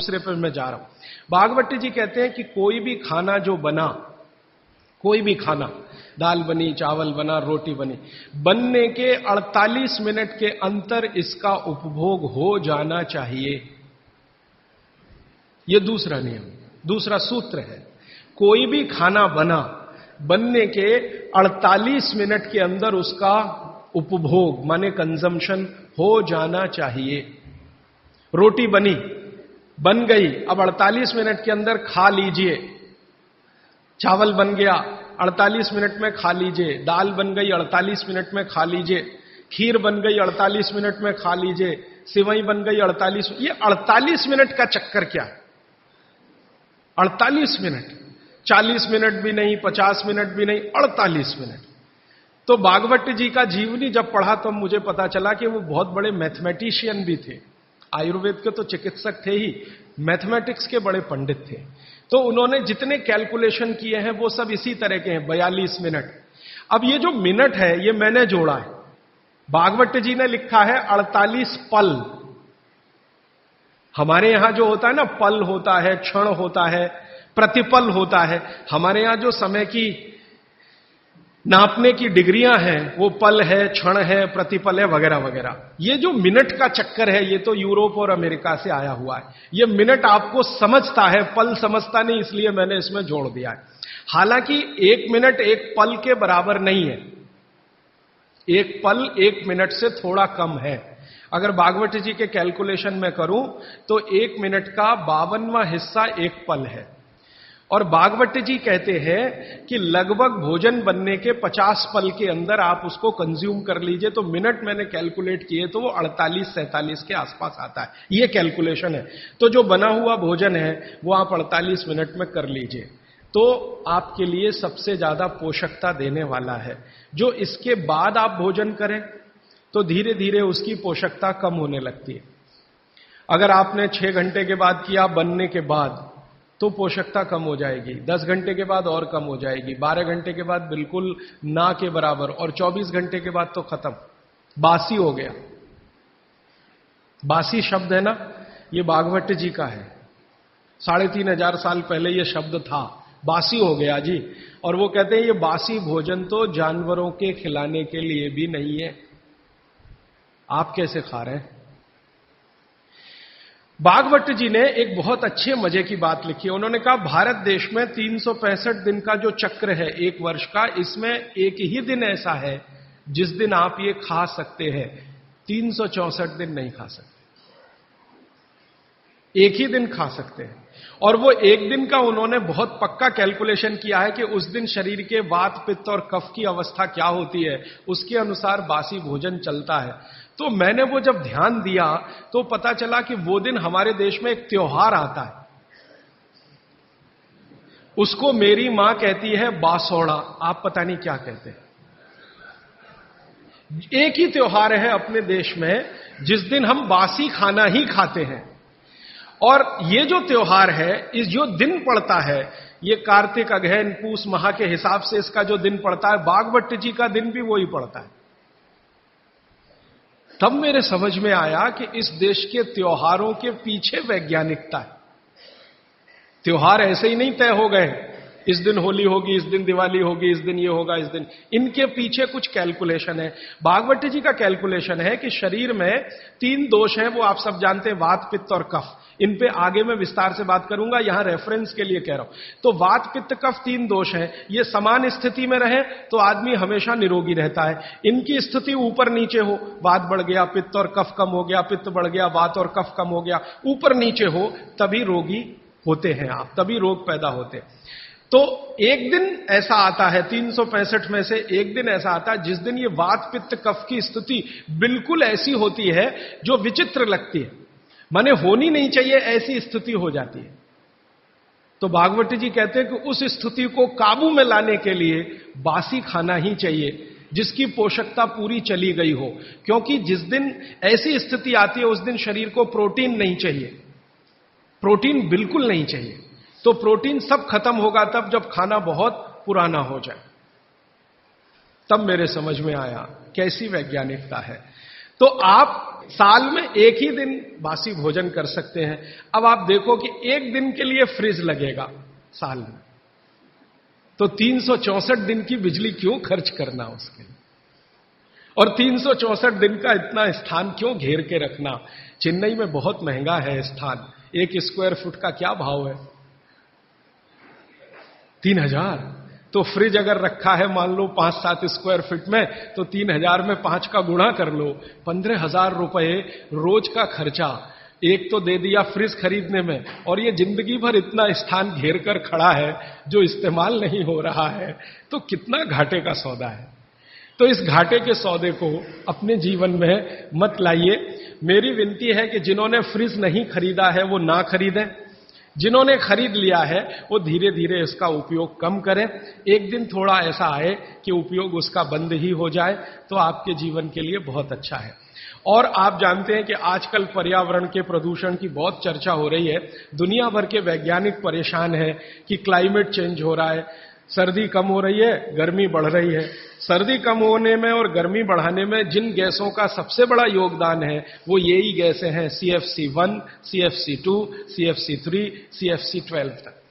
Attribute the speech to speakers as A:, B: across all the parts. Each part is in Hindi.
A: दूसरे पर मैं जा रहा हूं। भागवत जी कहते हैं कि कोई भी खाना जो बना, कोई भी खाना, दाल बनी, चावल बना, रोटी बनी, बनने के 48 मिनट के अंतर इसका उपभोग हो जाना चाहिए। यह दूसरा नियम, दूसरा सूत्र है। कोई भी खाना बना, बनने के 48 मिनट के अंदर उसका उपभोग माने कंजम्पशन हो जाना चाहिए। रोटी बनी, बन गई, अब 48 मिनट के अंदर खा लीजिए। चावल बन गया, 48 मिनट में खा लीजिए। दाल बन गई, 48 मिनट में खा लीजिए। खीर बन गई, 48 मिनट में खा लीजिए। सिवई बन गई 48। ये 48 मिनट का चक्कर क्या है? 48 मिनट, 40 मिनट भी नहीं, 50 मिनट भी नहीं, 48 मिनट। तो भागवत जी का जीवनी जब पढ़ा तो मुझे पता चला कि वो बहुत बड़े मैथमेटिशियन भी थे। आयुर्वेद के तो चिकित्सक थे ही, मैथमेटिक्स के बड़े पंडित थे। तो उन्होंने जितने कैलकुलेशन किए हैं वो सब इसी तरह के हैं, 42 मिनट। अब ये जो मिनट है ये मैंने जोड़ा है, भागवत जी ने लिखा है 48 पल। हमारे यहां जो होता है ना, पल होता है, क्षण होता है, प्रतिपल होता है। हमारे यहां जो समय की नापने की डिग्रियां हैं वो पल है, क्षण है, प्रतिपल है, वगैरह वगैरह। ये जो मिनट का चक्कर है ये तो यूरोप और अमेरिका से आया हुआ है। ये मिनट आपको समझता है, पल समझता नहीं, इसलिए मैंने इसमें जोड़ दिया है। हालांकि 1 मिनट 1 पल के बराबर नहीं है। 1 पल 1 मिनट से थोड़ा कम है। अगर भागवत जी के कैलकुलेशन में करूं तो 1 मिनट का 52वां हिस्सा 1 पल है। और भागवत जी कहते हैं कि लगभग भोजन बनने के 50 पल के अंदर आप उसको कंज्यूम कर लीजिए। तो मिनट मैंने कैलकुलेट किए तो वो 48-47 के आसपास आता है। ये कैलकुलेशन है। तो जो बना हुआ भोजन है वो आप 48 मिनट में कर लीजिए, तो आपके लिए सबसे ज्यादा पोषकता देने वाला है। जो इसके बाद आप भोजन करें तो धीरे धीरे उसकी पोषकता कम होने लगती है। अगर आपने 6 घंटे के बाद किया बनने के बाद तो पोषकता कम हो जाएगी, 10 घंटे के बाद और कम हो जाएगी, 12 घंटे के बाद बिल्कुल ना के बराबर, और 24 घंटे के बाद तो खत्म, बासी हो गया। बासी शब्द है ना, ये भागवत जी का है। 3500 साल पहले ये शब्द था, बासी हो गया जी। और वो कहते हैं ये बासी भोजन तो जानवरों के खिलाने के लिए भी नहीं है। आप कैसे खा रहे हैं? भागवत जी ने एक बहुत अच्छे मजे की बात लिखी है। उन्होंने कहा भारत देश में 365 दिन का जो चक्र है एक वर्ष का, इसमें एक ही दिन ऐसा है जिस दिन आप ये खा सकते हैं। 364 दिन नहीं खा सकते, एक ही दिन खा सकते हैं। और वो एक दिन का उन्होंने बहुत पक्का कैलकुलेशन किया है कि उस दिन शरीर के वात, पित्त और कफ की अवस्था क्या होती है, उसके अनुसार बासी भोजन चलता है। तो मैंने वो जब ध्यान दिया तो पता चला कि वो दिन हमारे देश में एक त्योहार आता है, उसको मेरी मां कहती है बासोड़ा, आप पता नहीं क्या कहते हैं। एक ही त्योहार है अपने देश में जिस दिन हम बासी खाना ही खाते हैं। और ये जो त्योहार है, इस जो दिन पड़ता है, ये कार्तिक, अगहन, पूस माह के हिसाब से इसका जो दिन पड़ता है, भागवत जी का दिन भी वही पड़ता है। तब मेरे समझ में आया कि इस देश के त्योहारों के पीछे वैज्ञानिकता है। त्योहार ऐसे ही नहीं तय हो गए, इस दिन होली होगी, इस दिन दिवाली होगी, इस दिन ये होगा, इस दिन, इनके पीछे कुछ कैलकुलेशन है। भागवत जी का कैलकुलेशन है कि शरीर में 3 दोष हैं, वो आप सब जानते हैं, वात, पित्त और कफ। इन पे आगे मैं विस्तार से बात करूंगा, यहां रेफरेंस के लिए कह रहा हूं। तो वात, पित्त, कफ 3 दोष हैं, ये समान स्थिति में रहे तो आदमी हमेशा निरोगी रहता है। इनकी स्थिति ऊपर नीचे हो, वात बढ़ गया, पित्त और कफ कम हो गया, पित्त बढ़ गया, वात और कफ कम हो गया, ऊपर नीचे हो, तभी रोगी होते हैं आप, तभी रोग पैदा होते हैं। तो एक दिन ऐसा आता है 365 में से एक दिन ऐसा आता है जिस दिन ये वात, पित्त, कफ की स्थिति बिल्कुल ऐसी होती है जो विचित्र लगती है, माने होनी नहीं चाहिए ऐसी स्थिति हो जाती है। तो भागवत जी कहते हैं कि उस स्थिति को काबू में लाने के लिए बासी खाना ही चाहिए जिसकी पोषकता पूरी चली गई हो। क्योंकि जिस दिन ऐसी स्थिति आती है उस दिन शरीर को प्रोटीन नहीं चाहिए, प्रोटीन बिल्कुल नहीं चाहिए। तो प्रोटीन सब खत्म होगा तब जब खाना बहुत पुराना हो जाए। तब मेरे समझ में आया कैसी वैज्ञानिकता है। तो आप साल में एक ही दिन बासी भोजन कर सकते हैं। अब आप देखो कि एक दिन के लिए फ्रिज लगेगा साल में, तो 364 दिन की बिजली क्यों खर्च करना उसके लिए, और 364 दिन का इतना स्थान क्यों घेर के रखना। चेन्नई में बहुत महंगा है स्थान, 1 स्क्वायर फुट का क्या भाव है, 3000। तो फ्रिज अगर रखा है मान लो 5-7 स्क्वायर फीट में, तो 3000 में 5 का गुणा कर लो, 15,000 रुपए रोज का खर्चा एक तो दे दिया फ्रिज खरीदने में, और ये जिंदगी भर इतना स्थान घेर कर खड़ा है जो इस्तेमाल नहीं हो रहा है, तो कितना घाटे का सौदा है। तो इस घाटे के सौदे को अपने जीवन में मत लाइए। मेरी विनती है कि जिन्होंने फ्रिज नहीं खरीदा है वो ना खरीदें, जिन्होंने खरीद लिया है वो धीरे धीरे इसका उपयोग कम करें। एक दिन थोड़ा ऐसा आए कि उपयोग उसका बंद ही हो जाए, तो आपके जीवन के लिए बहुत अच्छा है। और आप जानते हैं कि आजकल पर्यावरण के प्रदूषण की बहुत चर्चा हो रही है। दुनिया भर के वैज्ञानिक परेशान हैं कि क्लाइमेट चेंज हो रहा है, सर्दी कम हो रही है, गर्मी बढ़ रही है। सर्दी कम होने में और गर्मी बढ़ाने में जिन गैसों का सबसे बड़ा योगदान है वो यही गैसें हैं, CFC1, CFC2, CFC3, CFC12 तक।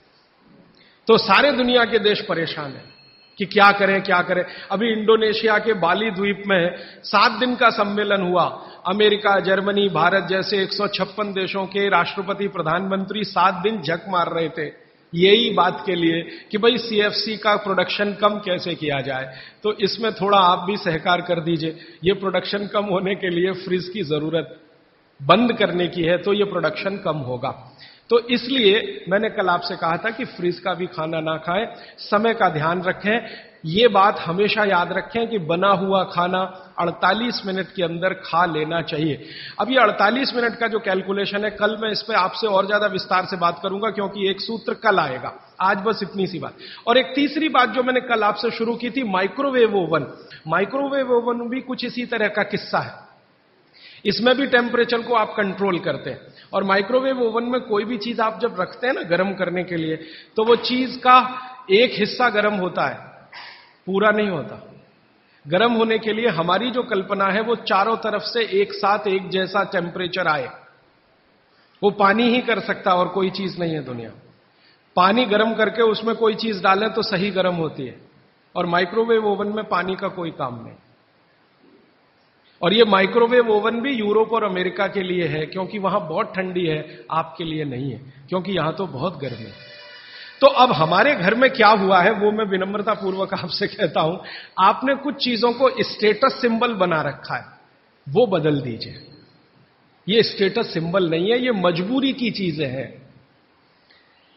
A: तो सारे दुनिया के देश परेशान हैं कि क्या करें क्या करें। अभी इंडोनेशिया के बाली द्वीप में 7 दिन का सम्मेलन हुआ। अमेरिका, जर्मनी, भारत जैसे 156 देशों के राष्ट्रपति, प्रधानमंत्री 7 दिन झक मार रहे थे यही बात के लिए कि भाई CFC का प्रोडक्शन कम कैसे किया जाए। तो इसमें थोड़ा आप भी सहकार कर दीजिए। ये प्रोडक्शन कम होने के लिए फ्रिज की जरूरत बंद करने की है, तो ये प्रोडक्शन कम होगा। तो इसलिए मैंने कल आपसे कहा था कि फ्रिज का भी खाना ना खाएं, समय का ध्यान रखें। ये बात हमेशा याद रखें कि बना हुआ खाना 48 मिनट के अंदर खा लेना चाहिए। अब ये 48 मिनट का जो कैलकुलेशन है, कल मैं इस पे आपसे और ज्यादा विस्तार से बात करूंगा, क्योंकि एक सूत्र कल आएगा। आज बस इतनी सी बात। और एक तीसरी बात जो मैंने कल आपसे शुरू की थी, माइक्रोवेव ओवन। माइक्रोवेव ओवन भी कुछ इसी तरह का किस्सा है। इसमें भी टेम्परेचर को आप कंट्रोल करते हैं, और माइक्रोवेव ओवन में कोई भी चीज आप जब रखते हैं ना गर्म करने के लिए, तो वो चीज का एक हिस्सा गर्म होता है, पूरा नहीं होता। गर्म होने के लिए हमारी जो कल्पना है वो चारों तरफ से एक साथ एक जैसा टेम्परेचर आए, वो पानी ही कर सकता और कोई चीज नहीं है दुनिया। पानी गर्म करके उसमें कोई चीज डालें तो सही गर्म होती है, और माइक्रोवेव ओवन में पानी का कोई काम नहीं। और ये माइक्रोवेव ओवन भी यूरोप और अमेरिका के लिए है, क्योंकि वहां बहुत ठंडी है, आपके लिए नहीं है, क्योंकि यहां तो बहुत गर्मी है। तो अब हमारे घर में क्या हुआ है वो मैं विनम्रता पूर्वक आपसे कहता हूं, आपने कुछ चीजों को स्टेटस सिंबल बना रखा है, वो बदल दीजिए। ये स्टेटस सिंबल नहीं है, ये मजबूरी की चीजें हैं।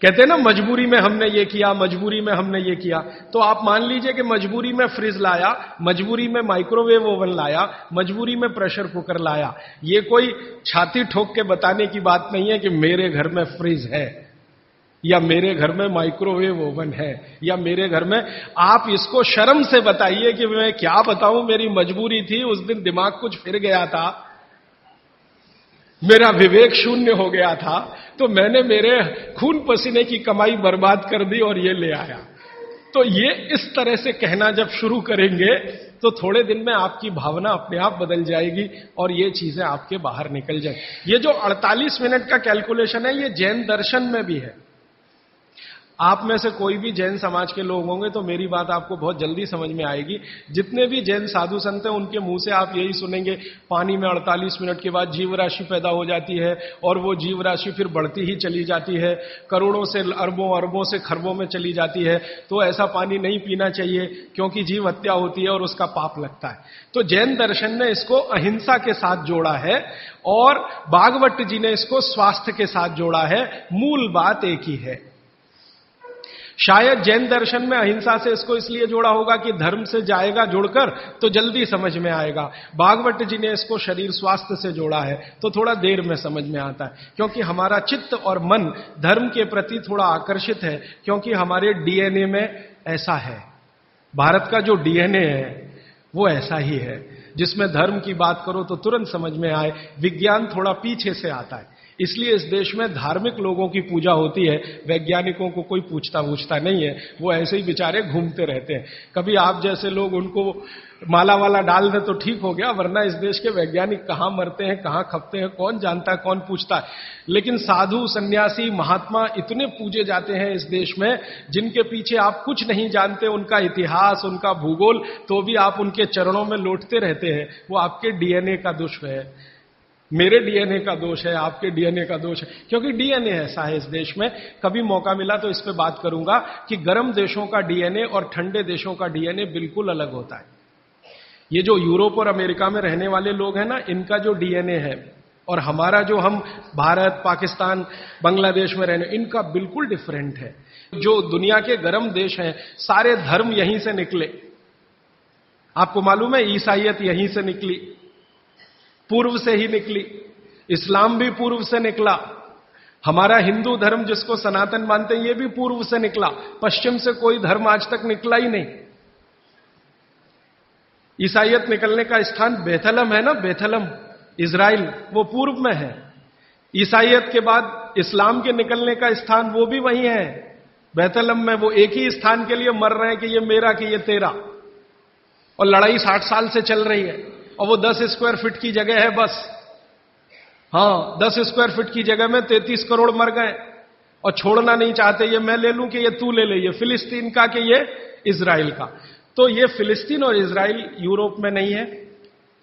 A: कहते हैं ना मजबूरी में हमने ये किया, मजबूरी में हमने ये किया। तो आप मान लीजिए कि मजबूरी में फ्रिज लाया, मजबूरी में माइक्रोवेव ओवन लाया, मजबूरी में प्रेशर कुकर लाया। ये कोई छाती ठोक के बताने की बात नहीं है कि मेरे घर में फ्रिज है, या मेरे घर में माइक्रोवेव ओवन है, या मेरे घर में। आप इसको शर्म से बताइए कि मैं क्या बताऊं, मेरी मजबूरी थी, उस दिन दिमाग कुछ फिर गया था, मेरा विवेक शून्य हो गया था, तो मैंने मेरे खून पसीने की कमाई बर्बाद कर दी और ये ले आया। तो ये इस तरह से कहना जब शुरू करेंगे तो थोड़े दिन में आपकी भावना अपने आप बदल जाएगी और ये चीजें आपके बाहर निकल जाएंगी। ये जो 48 मिनट का कैलकुलेशन है, ये जैन दर्शन में भी है। आप में से कोई भी जैन समाज के लोग होंगे तो मेरी बात आपको बहुत जल्दी समझ में आएगी। जितने भी जैन साधु संत हैं उनके मुंह से आप यही सुनेंगे, पानी में 48 मिनट के बाद जीव राशि पैदा हो जाती है, और वो जीव राशि फिर बढ़ती ही चली जाती है, करोड़ों से अरबों, अरबों से खरबों में चली जाती है। तो ऐसा पानी नहीं पीना चाहिए, क्योंकि जीव हत्या होती है और उसका पाप लगता है। तो जैन दर्शन ने इसको अहिंसा के साथ जोड़ा है, और भागवत जी ने इसको स्वास्थ्य के साथ जोड़ा है। मूल बात एक ही है। शायद जैन दर्शन में अहिंसा से इसको इसलिए जोड़ा होगा कि धर्म से जाएगा जुड़कर तो जल्दी समझ में आएगा। भागवत जी ने इसको शरीर स्वास्थ्य से जोड़ा है तो थोड़ा देर में समझ में आता है, क्योंकि हमारा चित्त और मन धर्म के प्रति थोड़ा आकर्षित है, क्योंकि हमारे डीएनए में ऐसा है। भारत का जो डीएनए है वो ऐसा ही है, जिसमें धर्म की बात करो तो तुरंत समझ में आए। विज्ञान थोड़ा पीछे से आता है। इसलिए इस देश में धार्मिक लोगों की पूजा होती है, वैज्ञानिकों को कोई पूछता नहीं है, वो ऐसे ही बेचारे घूमते रहते हैं। कभी आप जैसे लोग उनको माला वाला डाल दे तो ठीक हो गया, वरना इस देश के वैज्ञानिक कहां मरते हैं, कहां खपते हैं, कौन जानता है, कौन पूछता है। लेकिन साधु, सन्यासी, महात्मा इतने पूजे जाते हैं इस देश में, जिनके पीछे आप कुछ नहीं जानते, उनका इतिहास, उनका भूगोल, तो भी आप उनके चरणों में लौटते रहते हैं। वो आपके डीएनए का दोष है, मेरे डीएनए का दोष है, आपके डीएनए का दोष है, क्योंकि डीएनए ऐसा है इस देश में। कभी मौका मिला तो इस पे बात करूंगा कि गर्म देशों का डीएनए और ठंडे देशों का डीएनए बिल्कुल अलग होता है। ये जो यूरोप और अमेरिका में रहने वाले लोग हैं ना, इनका जो डीएनए है और हमारा जो हम भारत, पाकिस्तान, बांग्लादेश में रहने, इनका बिल्कुल डिफरेंट है। जो दुनिया के गर्म देश हैं, सारे धर्म यहीं से निकले। आपको मालूम है ईसाइयत यहीं से निकली, पूर्व से ही निकली। इस्लाम भी पूर्व से निकला। हमारा हिंदू धर्म जिसको सनातन मानते हैं, ये भी पूर्व से निकला। पश्चिम से कोई धर्म आज तक निकला ही नहीं। ईसाइयत निकलने का स्थान बेथलम है ना, बेथलम इजराइल, वो पूर्व में है। ईसाइयत के बाद इस्लाम के निकलने का स्थान वो भी वही है, बेथलम में। वो एक ही स्थान के लिए मर रहे हैं कि ये मेरा, कि ये तेरा, और लड़ाई 60 साल से चल रही है। और वो 10 स्क्वायर फीट की जगह है बस। हां, 10 स्क्वायर फीट की जगह में 33 करोड़ मर गए, और छोड़ना नहीं चाहते, ये मैं ले लूं कि ये तू ले ले, ये फिलिस्तीन का कि ये इजराइल का। तो ये फिलिस्तीन और इजराइल यूरोप में नहीं है,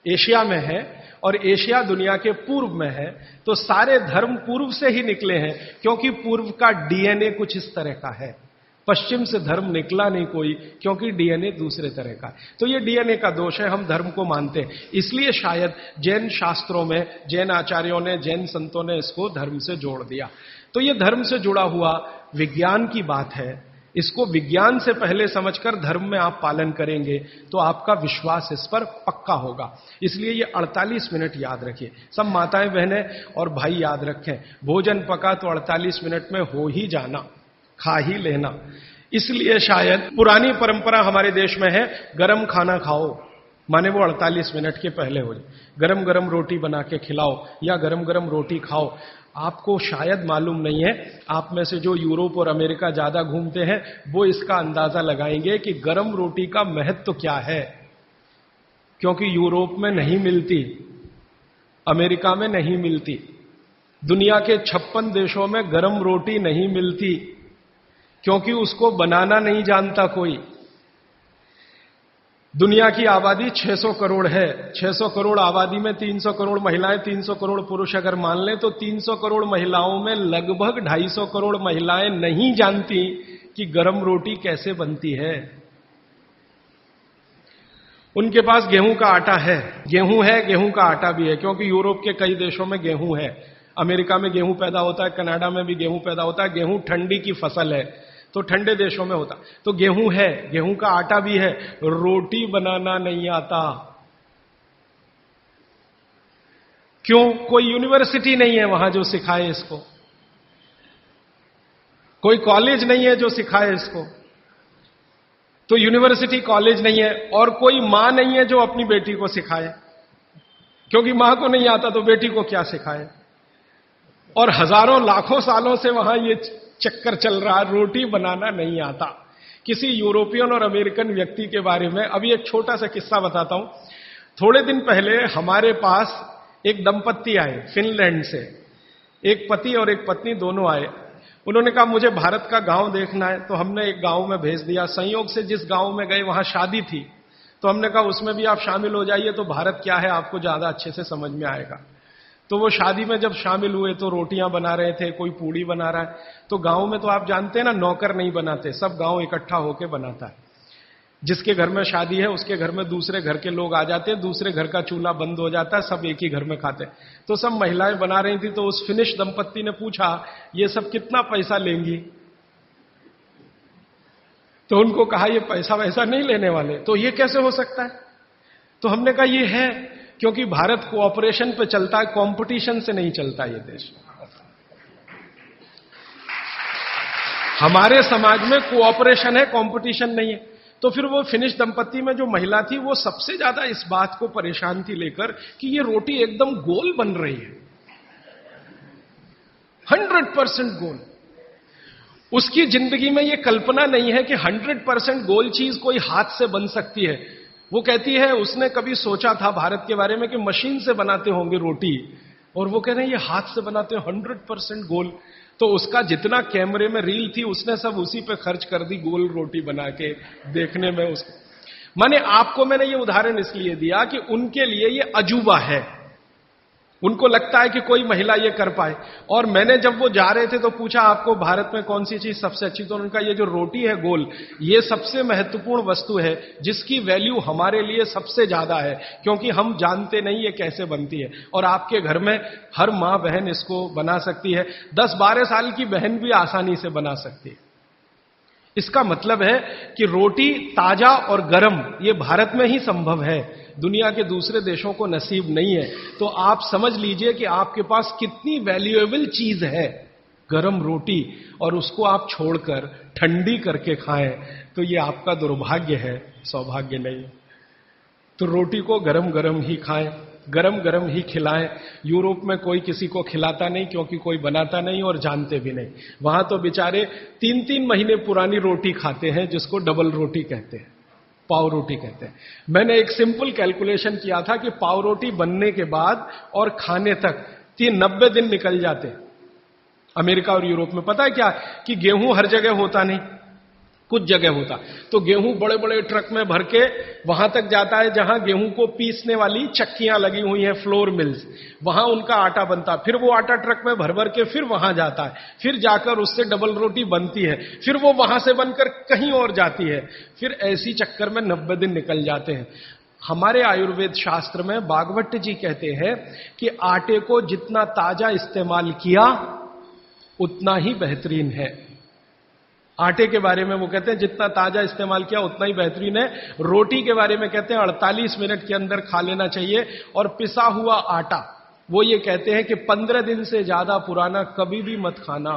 A: एशिया में है, और एशिया दुनिया के पूर्व में है। तो सारे धर्म पूर्व से ही निकले हैं, क्योंकि पूर्व का डीएनए कुछ इस तरह का है। पश्चिम से धर्म निकला नहीं कोई, क्योंकि डीएनए दूसरे तरह का है। तो ये डीएनए का दोष है, हम धर्म को मानते हैं। इसलिए शायद जैन शास्त्रों में, जैन आचार्यों ने, जैन संतों ने इसको धर्म से जोड़ दिया। तो ये धर्म से जुड़ा हुआ विज्ञान की बात है। इसको विज्ञान से पहले समझकर धर्म में आप पालन करेंगे तो आपका विश्वास इस पर पक्का होगा। इसलिए ये 48 मिनट याद रखिए। सब माताएं, बहनें और भाई याद रखें, भोजन पका तो 48 मिनट में हो ही जाना, खा ही लेना। इसलिए शायद पुरानी परंपरा हमारे देश में है, गरम खाना खाओ, माने वो 48 मिनट के पहले हो जाए। गरम गरम रोटी बना के खिलाओ या गरम गरम रोटी खाओ। आपको शायद मालूम नहीं है, आप में से जो यूरोप और अमेरिका ज्यादा घूमते हैं वो इसका अंदाजा लगाएंगे कि गरम रोटी का महत्व क्या है। क्योंकि यूरोप में नहीं मिलती, अमेरिका में नहीं मिलती, दुनिया के 56 देशों में गरम रोटी नहीं मिलती, क्योंकि उसको बनाना नहीं जानता कोई। दुनिया की आबादी 600 करोड़ है। 600 करोड़ आबादी में 300 करोड़ महिलाएं, 300 करोड़ पुरुष अगर मान लें, तो 300 करोड़ महिलाओं में लगभग 250 करोड़ महिलाएं नहीं जानती कि गरम रोटी कैसे बनती है। उनके पास गेहूं का आटा है, गेहूं का आटा भी है, क्योंकि यूरोप के कई देशों में गेहूं है। अमेरिका में गेहूं पैदा होता है, कनाडा में भी गेहूं पैदा होता है। गेहूं ठंडी की फसल है, तो ठंडे देशों में होता। तो गेहूं है, गेहूं का आटा भी है, रोटी बनाना नहीं आता। क्यों? कोई यूनिवर्सिटी नहीं है वहां जो सिखाए इसको, कोई कॉलेज नहीं है जो सिखाए इसको। तो यूनिवर्सिटी, कॉलेज नहीं है, और कोई मां नहीं है जो अपनी बेटी को सिखाए, क्योंकि मां को नहीं आता तो बेटी को क्या सिखाए। और हजारों लाखों सालों से वहां ये चक्कर चल रहा, रोटी बनाना नहीं आता। किसी यूरोपियन और अमेरिकन व्यक्ति के बारे में अभी एक छोटा सा किस्सा बताता हूं। थोड़े दिन पहले हमारे पास एक दंपत्ति आए फिनलैंड से, एक पति और एक पत्नी दोनों आए। उन्होंने कहा मुझे भारत का गांव देखना है, तो हमने एक गांव में भेज दिया। संयोग से जिस गांव में गए वहां शादी थी, तो हमने कहा उसमें भी आप शामिल हो जाइए, तो भारत क्या है आपको ज्यादा अच्छे से समझ में आएगा। तो वो शादी में जब शामिल हुए तो रोटियां बना रहे थे, कोई पूड़ी बना रहा है। तो गांव में तो आप जानते हैं ना, नौकर नहीं बनाते, सब गांव इकट्ठा होकर बनाता है। जिसके घर में शादी है उसके घर में दूसरे घर के लोग आ जाते हैं, दूसरे घर का चूल्हा बंद हो जाता है, सब एक ही घर में खाते हैं। तो सब महिलाएं बना रही थी, तो उस फिनिश दंपत्ति ने पूछा ये सब कितना पैसा लेंगी। तो उनको कहा ये पैसा वैसा नहीं लेने वाले। तो ये कैसे हो सकता है? तो हमने कहा ये है क्योंकि भारत कोऑपरेशन पे चलता है, कंपटीशन से नहीं चलता ये देश। हमारे समाज में कोऑपरेशन है, कंपटीशन नहीं है। तो फिर वो फिनिश दंपत्ति में जो महिला थी वो सबसे ज्यादा इस बात को परेशान थी लेकर कि ये रोटी एकदम गोल बन रही है। 100% गोल। उसकी जिंदगी में यह कल्पना नहीं है कि 100% गोल चीज कोई हाथ से बन सकती है। वो कहती है उसने कभी सोचा था भारत के बारे में कि मशीन से बनाते होंगे रोटी, और वो कह रहे हैं ये हाथ से बनाते हैं 100% गोल। तो उसका जितना कैमरे में रील थी उसने सब उसी पे खर्च कर दी, गोल रोटी बना के देखने में उसको। माने आपको मैंने ये उदाहरण इसलिए दिया कि उनके लिए ये अजूबा है, उनको लगता है कि कोई महिला ये कर पाए। और मैंने जब वो जा रहे थे तो पूछा आपको भारत में कौन सी चीज सबसे अच्छी, तो उनका ये जो रोटी है गोल, ये सबसे महत्वपूर्ण वस्तु है जिसकी वैल्यू हमारे लिए सबसे ज्यादा है, क्योंकि हम जानते नहीं ये कैसे बनती है। और आपके घर में हर मां बहन इसको बना सकती है, 10-12 साल की बहन भी आसानी से बना सकती है। इसका मतलब है कि रोटी ताजा और गर्म ये भारत में ही संभव है, दुनिया के दूसरे देशों को नसीब नहीं है। तो आप समझ लीजिए कि आपके पास कितनी वैल्यूएबल चीज है गरम रोटी, और उसको आप छोड़कर ठंडी करके खाएं तो ये आपका दुर्भाग्य है, सौभाग्य नहीं। तो रोटी को गरम गरम ही खाएं, गरम गरम ही खिलाएं। यूरोप में कोई किसी को खिलाता नहीं क्योंकि कोई बनाता नहीं और जानते भी नहीं। वहां तो बेचारे 3-3 महीने पुरानी रोटी खाते हैं, जिसको डबल रोटी कहते हैं, पाव रोटी कहते हैं। मैंने एक सिंपल कैलकुलेशन किया था कि पाव रोटी बनने के बाद और खाने तक 90 दिन निकल जाते हैं अमेरिका और यूरोप में। पता है क्या कि गेहूं हर जगह होता नहीं, कुछ जगह होता, तो गेहूं बड़े बड़े ट्रक में भर के वहां तक जाता है जहां गेहूं को पीसने वाली चक्कियां लगी हुई हैं, फ्लोर मिल्स, वहां उनका आटा बनता, फिर वो आटा ट्रक में भर भर के फिर वहां जाता है, फिर जाकर उससे डबल रोटी बनती है, फिर वो वहां से बनकर कहीं और जाती है, फिर ऐसी चक्कर में 90 दिन निकल जाते हैं। हमारे आयुर्वेद शास्त्र में भागवत जी कहते हैं कि आटे को जितना ताजा इस्तेमाल किया उतना ही बेहतरीन है। आटे के बारे में वो कहते हैं जितना ताजा इस्तेमाल किया उतना ही बेहतरीन है। रोटी के बारे में कहते हैं 48 मिनट के अंदर खा लेना चाहिए। और पिसा हुआ आटा वो ये कहते हैं कि 15 दिन से ज्यादा पुराना कभी भी मत खाना।